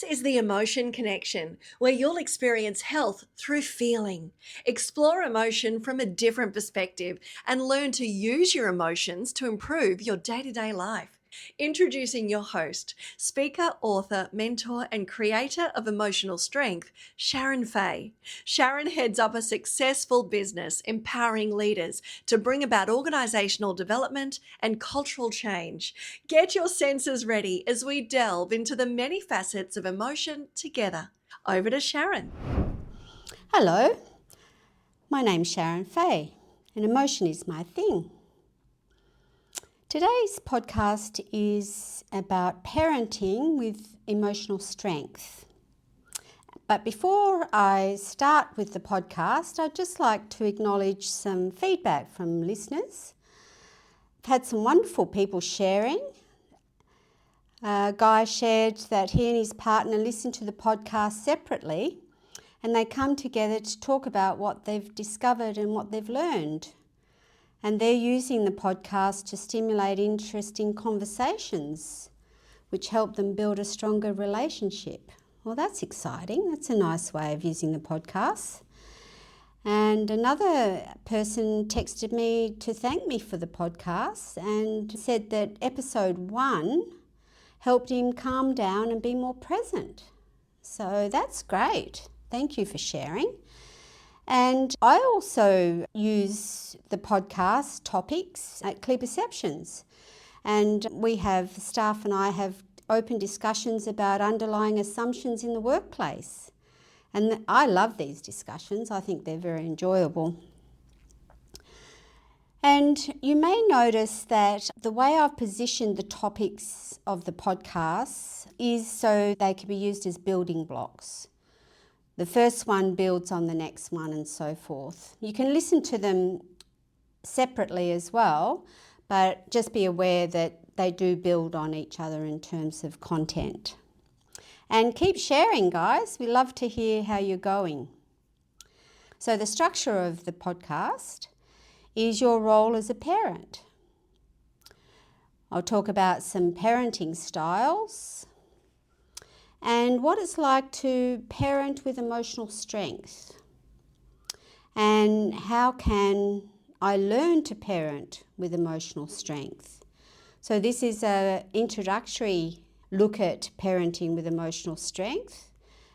is the Emotion Connection, where you'll experience health through feeling. Explore emotion from a different perspective and learn to use your emotions to improve your day-to-day life. Introducing your host, speaker, author, mentor, and creator of emotional strength, Sharon Faye. Sharon heads up a successful business empowering leaders to bring about organizational development and cultural change. Get your senses ready as we delve into the many facets of emotion together. Over to Sharon. Hello, my name's Sharon Faye, and emotion is my thing. Today's podcast is about parenting with emotional strength. But before I start with the podcast, I'd just like to acknowledge some feedback from listeners. I've had some wonderful people sharing. A guy shared that he and his partner listen to the podcast separately, and they come together to talk about what they've discovered and what they've learned. And they're using the podcast to stimulate interesting conversations, which help them build a stronger relationship. Well, that's exciting. That's a nice way of using the podcast. And another person texted me to thank me for the podcast and said that episode 1 helped him calm down and be more present. So that's great. Thank you for sharing. And I also use the podcast topics at Clear Perceptions. And we have, staff and I have open discussions about underlying assumptions in the workplace. And I love these discussions. I think they're very enjoyable. And you may notice that the way I've positioned the topics of the podcasts is so they can be used as building blocks. The first one builds on the next one and so forth. You can listen to them separately as well, but just be aware that they do build on each other in terms of content. And keep sharing, guys. We love to hear how you're going. So the structure of the podcast is your role as a parent. I'll talk about some parenting styles and what it's like to parent with emotional strength. And how can I learn to parent with emotional strength? So this is an introductory look at parenting with emotional strength.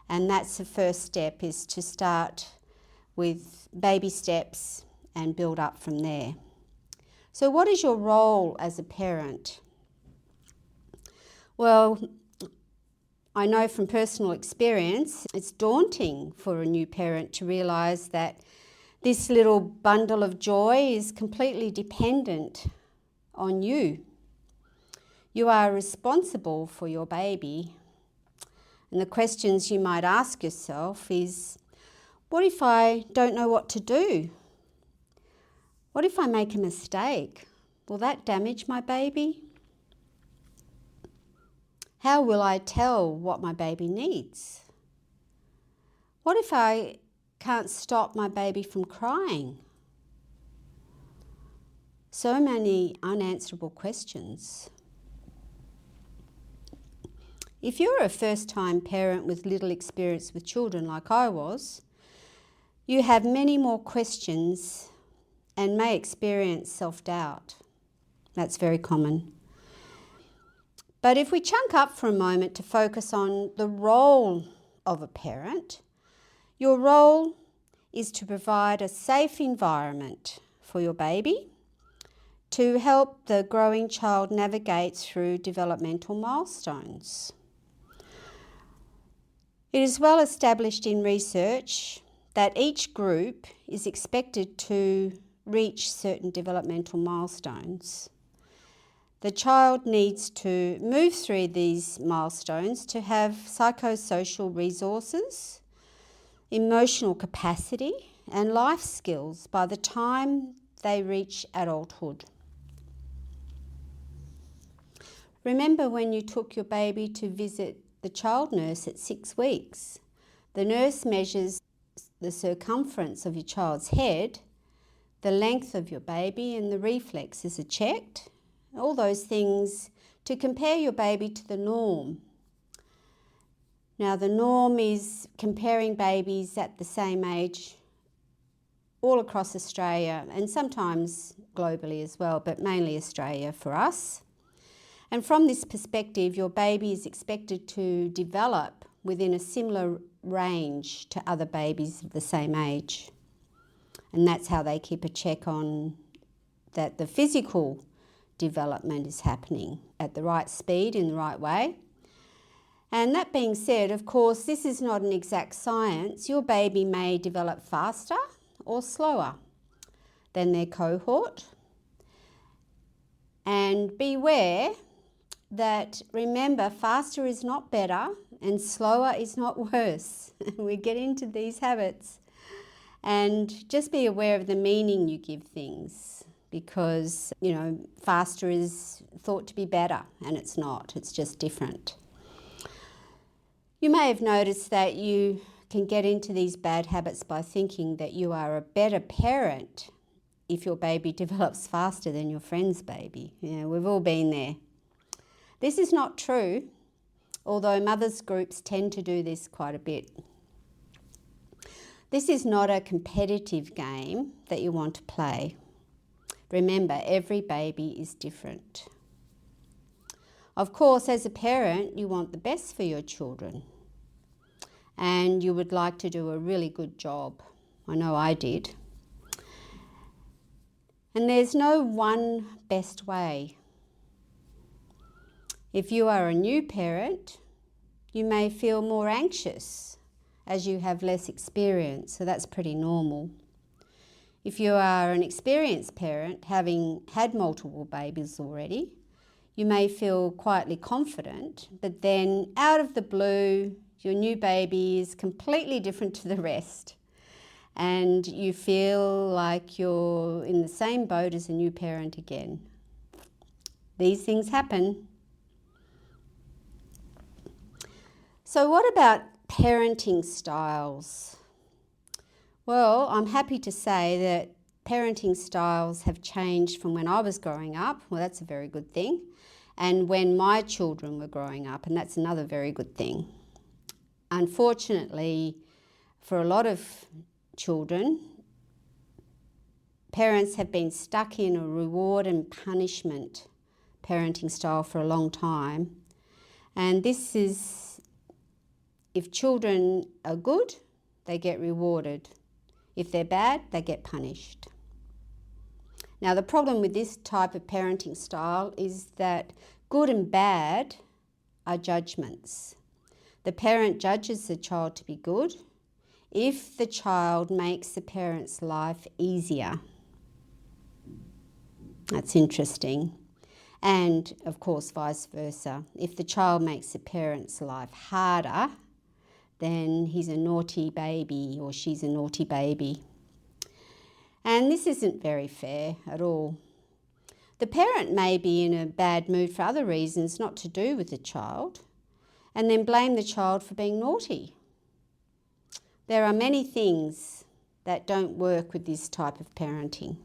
And that's the first step, is to start with baby steps and build up from there. So what is your role as a parent? Well, I know from personal experience, it's daunting for a new parent to realise that this little bundle of joy is completely dependent on you. You are responsible for your baby. And the questions you might ask yourself is, what if I don't know what to do? What if I make a mistake? Will that damage my baby? How will I tell what my baby needs? What if I can't stop my baby from crying? So many unanswerable questions. If you're a first-time parent with little experience with children like I was, you have many more questions and may experience self-doubt. That's very common. But if we chunk up for a moment to focus on the role of a parent, your role is to provide a safe environment for your baby to help the growing child navigate through developmental milestones. It is well established in research that each group is expected to reach certain developmental milestones. The child needs to move through these milestones to have psychosocial resources, emotional capacity, and life skills by the time they reach adulthood. Remember when you took your baby to visit the child nurse at 6 weeks? The nurse measures the circumference of your child's head, the length of your baby, and the reflexes are checked. All those things to compare your baby to the norm. Now, the norm is comparing babies at the same age all across Australia and sometimes globally as well, but mainly Australia for us. And from this perspective, your baby is expected to develop within a similar range to other babies of the same age. And that's how they keep a check on that the physical development is happening at the right speed in the right way. And that being said, of course, this is not an exact science. Your baby may develop faster or slower than their cohort. And beware that, remember, faster is not better and slower is not worse. We get into these habits. And just be aware of the meaning you give things, because, faster is thought to be better and it's not, it's just different. You may have noticed that you can get into these bad habits by thinking that you are a better parent if your baby develops faster than your friend's baby. We've all been there. This is not true, although mothers' groups tend to do this quite a bit. This is not a competitive game that you want to play. Remember, every baby is different. Of course, as a parent, you want the best for your children and you would like to do a really good job. I know I did. And there's no one best way. If you are a new parent, you may feel more anxious as you have less experience, so that's pretty normal. If you are an experienced parent, having had multiple babies already, you may feel quietly confident, but then out of the blue, your new baby is completely different to the rest, and you feel like you're in the same boat as a new parent again. These things happen. So what about parenting styles? Well, I'm happy to say that parenting styles have changed from when I was growing up. Well, that's a very good thing. And when my children were growing up, and that's another very good thing. Unfortunately, for a lot of children, parents have been stuck in a reward and punishment parenting style for a long time. And this is, if children are good, they get rewarded. If they're bad, they get punished. Now, the problem with this type of parenting style is that good and bad are judgments. The parent judges the child to be good if the child makes the parent's life easier. That's interesting. And, of course, vice versa. If the child makes the parent's life harder, then he's a naughty baby or she's a naughty baby. And this isn't very fair at all. The parent may be in a bad mood for other reasons not to do with the child, and then blame the child for being naughty. There are many things that don't work with this type of parenting.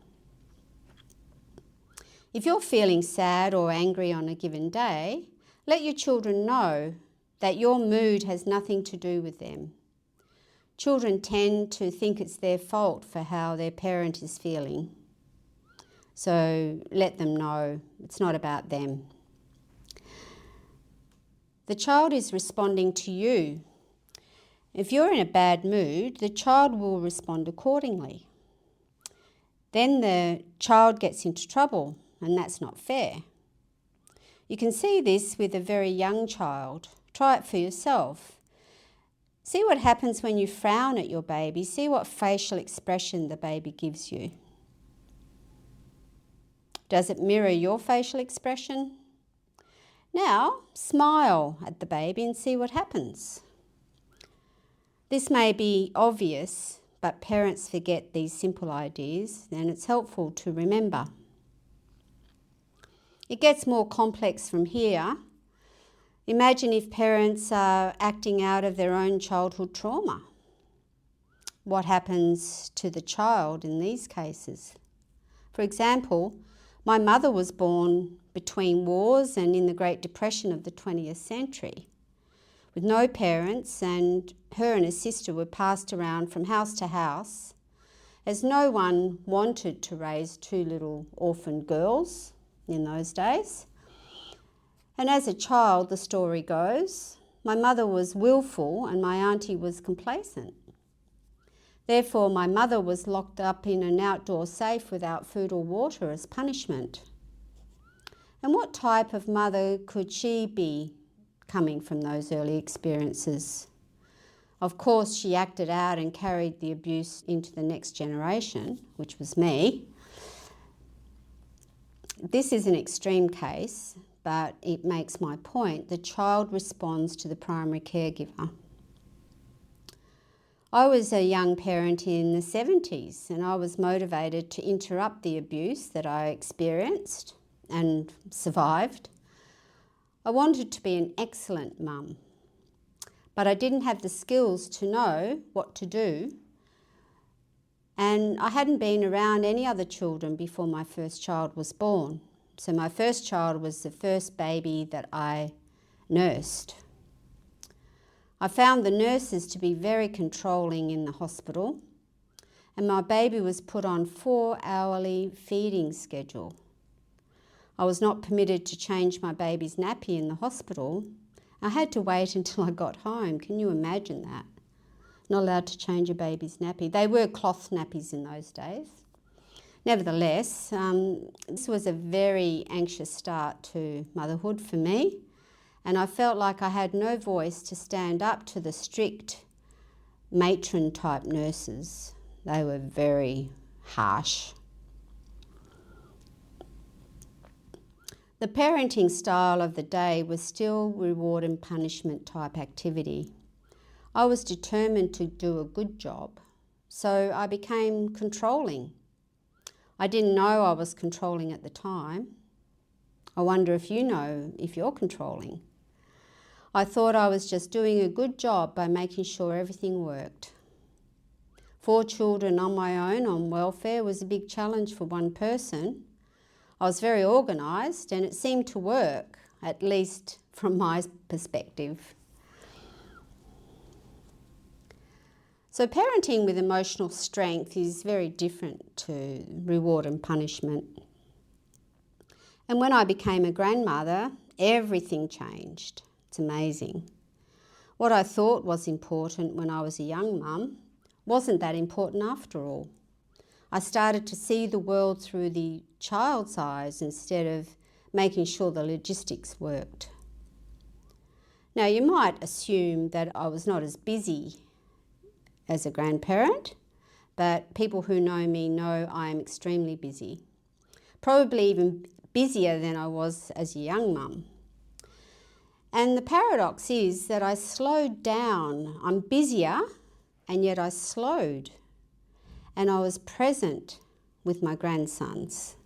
If you're feeling sad or angry on a given day, let your children know that your mood has nothing to do with them. Children tend to think it's their fault for how their parent is feeling. So let them know it's not about them. The child is responding to you. If you're in a bad mood, the child will respond accordingly. Then the child gets into trouble, and that's not fair. You can see this with a very young child. Try it for yourself. See what happens when you frown at your baby. See what facial expression the baby gives you. Does it mirror your facial expression? Now, smile at the baby and see what happens. This may be obvious, but parents forget these simple ideas, and it's helpful to remember. It gets more complex from here. Imagine if parents are acting out of their own childhood trauma. What happens to the child in these cases? For example, my mother was born between wars and in the Great Depression of the 20th century. with no parents, and her and her sister were passed around from house to house, as no one wanted to raise two little orphan girls in those days. And as a child, the story goes, my mother was willful and my auntie was complacent. Therefore, my mother was locked up in an outdoor safe without food or water as punishment. And what type of mother could she be coming from those early experiences? Of course, she acted out and carried the abuse into the next generation, which was me. This is an extreme case, but it makes my point. The child responds to the primary caregiver. I was a young parent in the 70s and I was motivated to interrupt the abuse that I experienced and survived. I wanted to be an excellent mum, but I didn't have the skills to know what to do, and I hadn't been around any other children before my first child was born. So my first child was the first baby that I nursed. I found the nurses to be very controlling in the hospital, and my baby was put on 4-hourly feeding schedule. I was not permitted to change my baby's nappy in the hospital. I had to wait until I got home. Can you imagine that? Not allowed to change a baby's nappy. They were cloth nappies in those days. Nevertheless, this was a very anxious start to motherhood for me, and I felt like I had no voice to stand up to the strict matron-type nurses. They were very harsh. The parenting style of the day was still reward and punishment type activity. I was determined to do a good job, so I became controlling. I didn't know I was controlling at the time. I wonder if you know if you're controlling. I thought I was just doing a good job by making sure everything worked. 4 children on my own on welfare was a big challenge for one person. I was very organised and it seemed to work, at least from my perspective. So parenting with emotional strength is very different to reward and punishment. And when I became a grandmother, everything changed. It's amazing. What I thought was important when I was a young mum wasn't that important after all. I started to see the world through the child's eyes instead of making sure the logistics worked. Now, you might assume that I was not as busy as a grandparent, but people who know me know I am extremely busy, probably even busier than I was as a young mum. And the paradox is that I slowed down. I'm busier, and yet I slowed, and I was present with my grandsons.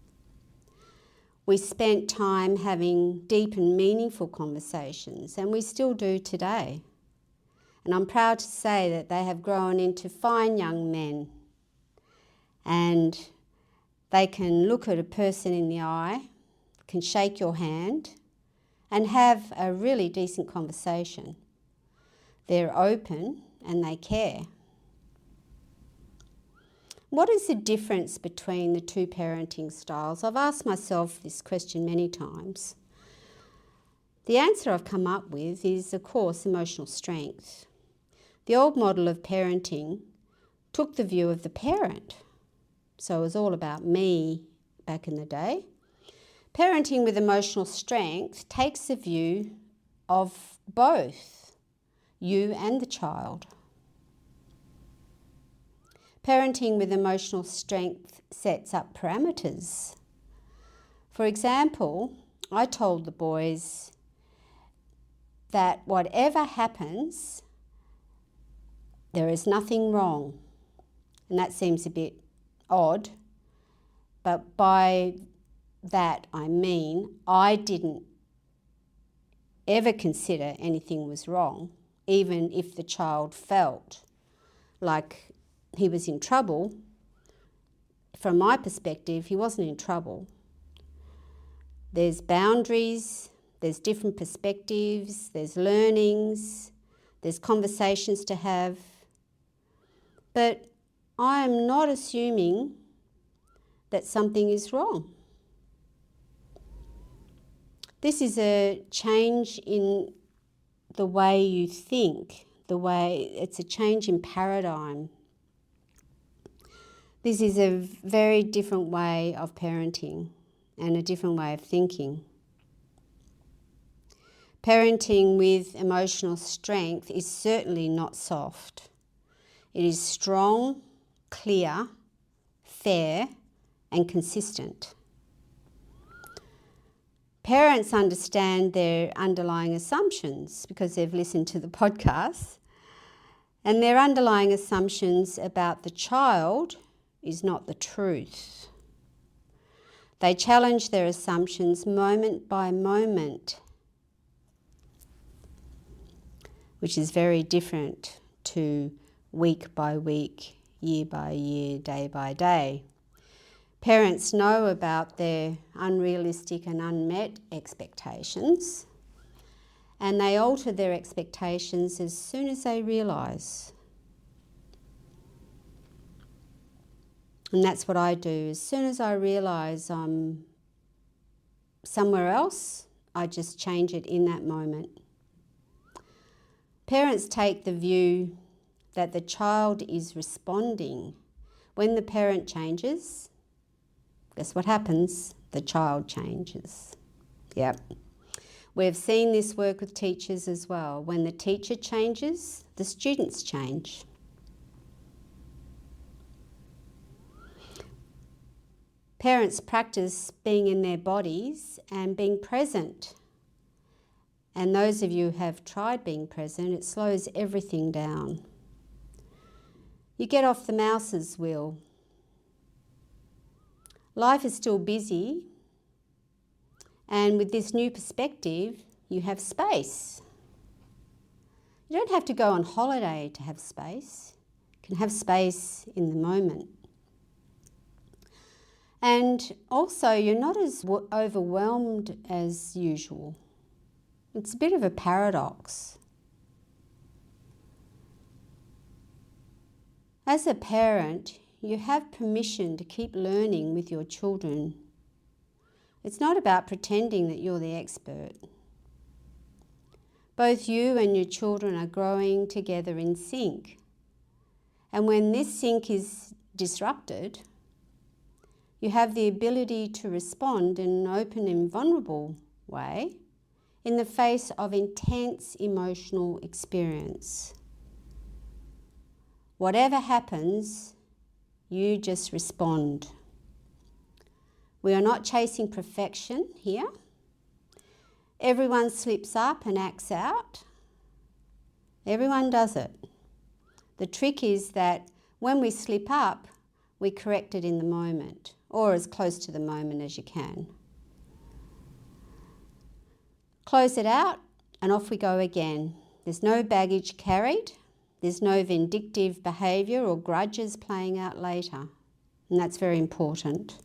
We spent time having deep and meaningful conversations, and we still do today. And I'm proud to say that they have grown into fine young men, and they can look at a person in the eye, can shake your hand, and have a really decent conversation. They're open and they care. What is the difference between the two parenting styles? I've asked myself this question many times. The answer I've come up with is, of course, emotional strength. The old model of parenting took the view of the parent. So it was all about me back in the day. Parenting with emotional strength takes the view of both you and the child. Parenting with emotional strength sets up parameters. For example, I told the boys that whatever happens, there is nothing wrong. And that seems a bit odd, but by that I mean I didn't ever consider anything was wrong, even if the child felt like he was in trouble. From my perspective, he wasn't in trouble. There's boundaries, there's different perspectives, there's learnings, there's conversations to have, but I am not assuming that something is wrong. This is a change in the way you think, it's a change in paradigm. This is a very different way of parenting and a different way of thinking. Parenting with emotional strength is certainly not soft. It is strong, clear, fair, and consistent. Parents understand their underlying assumptions because they've listened to the podcast, and their underlying assumptions about the child is not the truth. They challenge their assumptions moment by moment, which is very different to week by week, year by year, day by day. Parents know about their unrealistic and unmet expectations, and they alter their expectations as soon as they realise. And that's what I do. As soon as I realise I'm somewhere else, I just change it in that moment. Parents take the view that the child is responding. When the parent changes, guess what happens? The child changes. Yep. We've seen this work with teachers as well. When the teacher changes, the students change. Parents practice being in their bodies and being present. And those of you who have tried being present, it slows everything down. You get off the mouse's wheel. Life is still busy, and with this new perspective, you have space. You don't have to go on holiday to have space. You can have space in the moment. And also, you're not as overwhelmed as usual. It's a bit of a paradox. As a parent, you have permission to keep learning with your children. It's not about pretending that you're the expert. Both you and your children are growing together in sync. And when this sync is disrupted, you have the ability to respond in an open and vulnerable way in the face of intense emotional experience. Whatever happens, you just respond. We are not chasing perfection here. Everyone slips up and acts out. Everyone does it. The trick is that when we slip up, we correct it in the moment, or as close to the moment as you can. Close it out and off we go again. There's no baggage carried. There's no vindictive behaviour or grudges playing out later. And that's very important.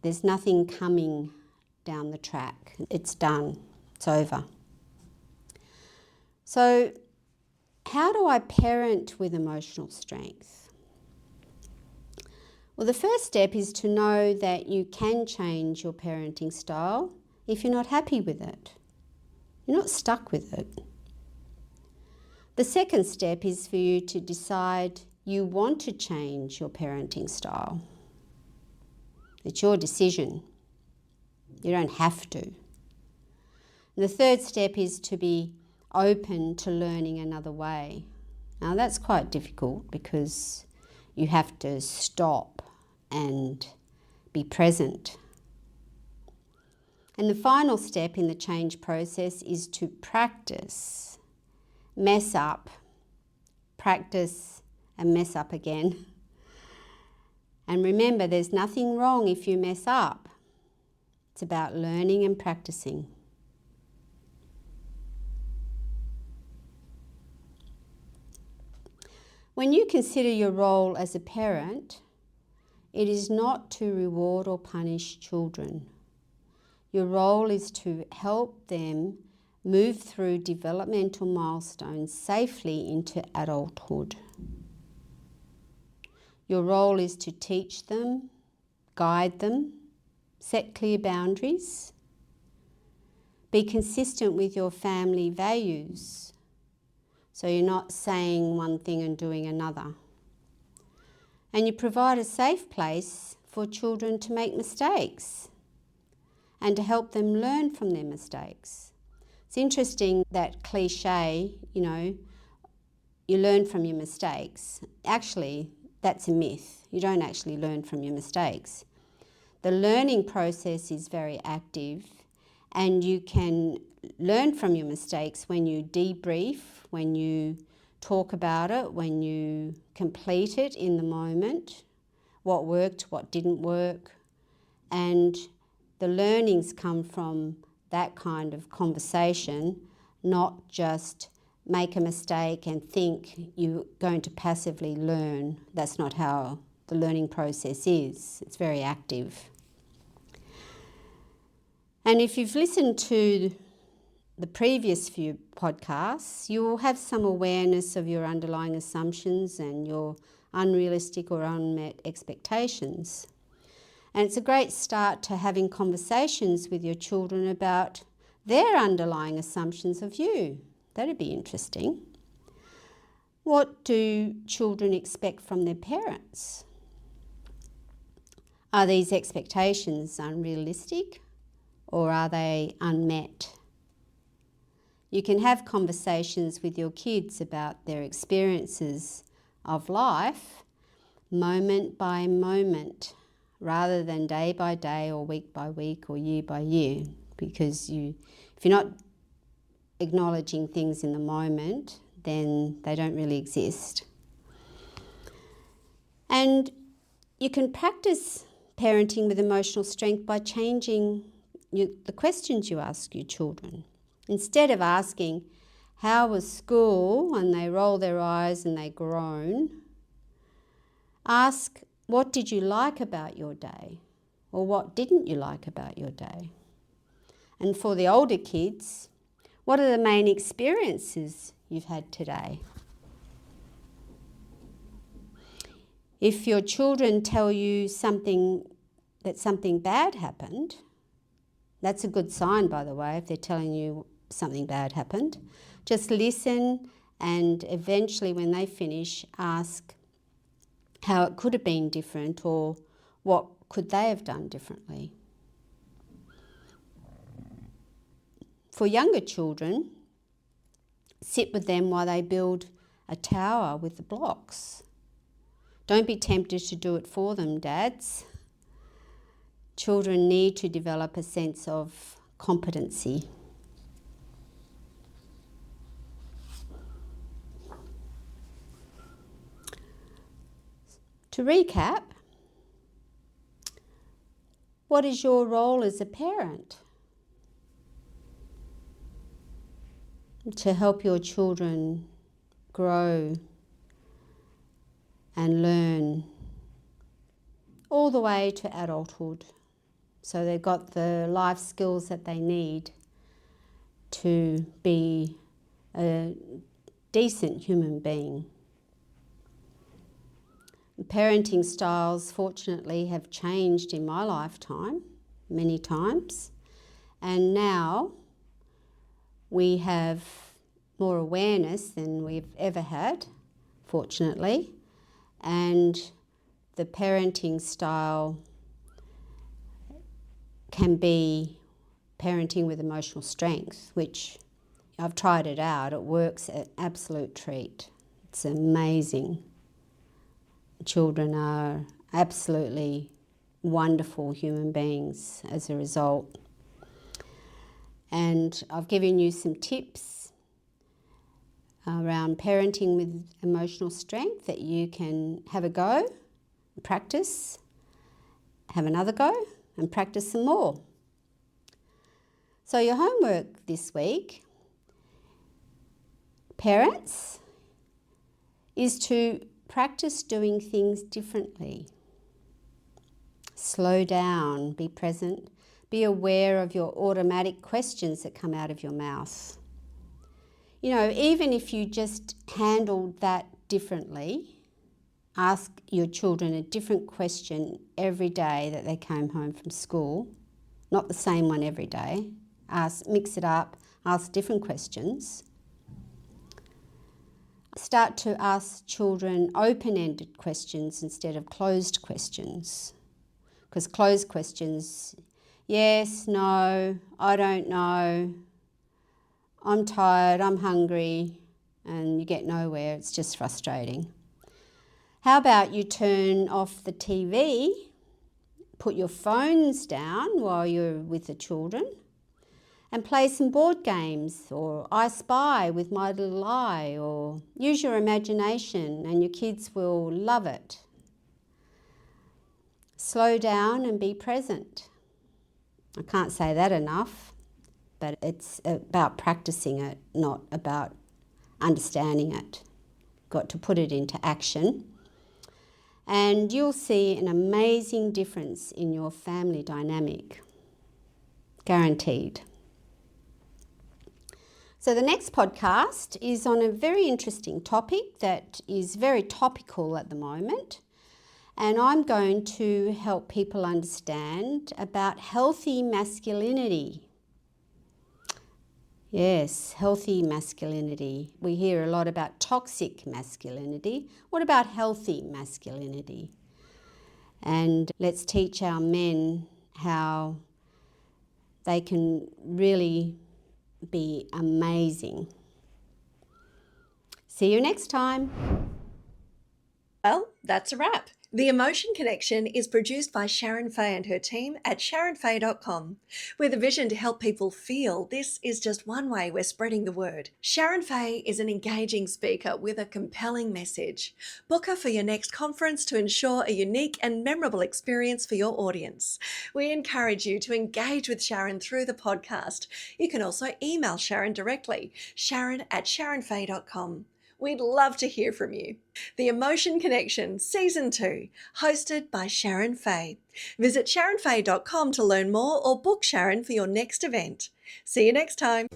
There's nothing coming down the track. It's done. It's over. So, how do I parent with emotional strength? Well, the first step is to know that you can change your parenting style if you're not happy with it. You're not stuck with it. The second step is for you to decide you want to change your parenting style. It's your decision. You don't have to. And the third step is to be open to learning another way. Now that's quite difficult because you have to stop and be present. And the final step in the change process is to practice, mess up, practice and mess up again. And remember, there's nothing wrong if you mess up. It's about learning and practicing. When you consider your role as a parent, it is not to reward or punish children. Your role is to help them move through developmental milestones safely into adulthood. Your role is to teach them, guide them, set clear boundaries, be consistent with your family values, so you're not saying one thing and doing another. And you provide a safe place for children to make mistakes and to help them learn from their mistakes. It's interesting that cliche, you learn from your mistakes. Actually, that's a myth. You don't actually learn from your mistakes. The learning process is very active, and you can learn from your mistakes when you debrief, when you talk about it, when you complete it in the moment, what worked, what didn't work. And the learnings come from that kind of conversation, not just make a mistake and think you're going to passively learn. That's not how the learning process is. It's very active. And if you've listened to the previous few podcasts, you will have some awareness of your underlying assumptions and your unrealistic or unmet expectations. And it's a great start to having conversations with your children about their underlying assumptions of you. That'd be interesting. What do children expect from their parents? Are these expectations unrealistic or are they unmet? You can have conversations with your kids about their experiences of life moment by moment, rather than day by day or week by week or year by year, because if you're not acknowledging things in the moment, then they don't really exist. And you can practice parenting with emotional strength by changing the questions you ask your children. Instead of asking, how was school, and they roll their eyes and they groan, ask, what did you like about your day? Or what didn't you like about your day? And for the older kids, what are the main experiences you've had today? If your children tell you that something bad happened, that's a good sign, by the way, if they're telling you something bad happened. Just listen, and eventually when they finish, ask how it could have been different or what could they have done differently. For younger children, sit with them while they build a tower with the blocks. Don't be tempted to do it for them, dads. Children need to develop a sense of competency. To recap, what is your role as a parent? To help your children grow and learn all the way to adulthood, so they've got the life skills that they need to be a decent human being. Parenting styles, fortunately, have changed in my lifetime many times, and now we have more awareness than we've ever had, fortunately, and the parenting style can be parenting with emotional strength, which I've tried it out. It works an absolute treat. It's amazing. Children are absolutely wonderful human beings as a result. And I've given you some tips around parenting with emotional strength that you can have a go, practice, have another go, and practice some more. So your homework this week, parents, is to practice doing things differently. Slow down, be present, Be aware of your automatic questions that come out of your mouth. You know, even if you just handled that differently, ask your children a different question every day that they came home from school, not the same one every day. Mix it up, ask different questions. Start to ask children open-ended questions instead of closed questions. Because closed questions, yes, no, I don't know, I'm tired, I'm hungry, and you get nowhere. It's just frustrating. How about you turn off the TV, put your phones down while you're with the children, and play some board games, or I Spy with My Little Eye, or use your imagination and your kids will love it. Slow down and be present. I can't say that enough, but it's about practicing it, not about understanding it. Got to put it into action. And you'll see an amazing difference in your family dynamic. Guaranteed. So the next podcast is on a very interesting topic that is very topical at the moment. And I'm going to help people understand about healthy masculinity. Yes, healthy masculinity. We hear a lot about toxic masculinity. What about healthy masculinity? And let's teach our men how they can really be amazing. See you next time. Well, that's a wrap. The Emotion Connection is produced by Sharon Faye and her team at sharonfaye.com. With a vision to help people feel, this is just one way we're spreading the word. Sharon Faye is an engaging speaker with a compelling message. Book her for your next conference to ensure a unique and memorable experience for your audience. We encourage you to engage with Sharon through the podcast. You can also email Sharon directly, sharon@sharonfaye.com. We'd love to hear from you. The Emotion Connection, Season 2, hosted by Sharon Faye. Visit sharonfaye.com to learn more or book Sharon for your next event. See you next time.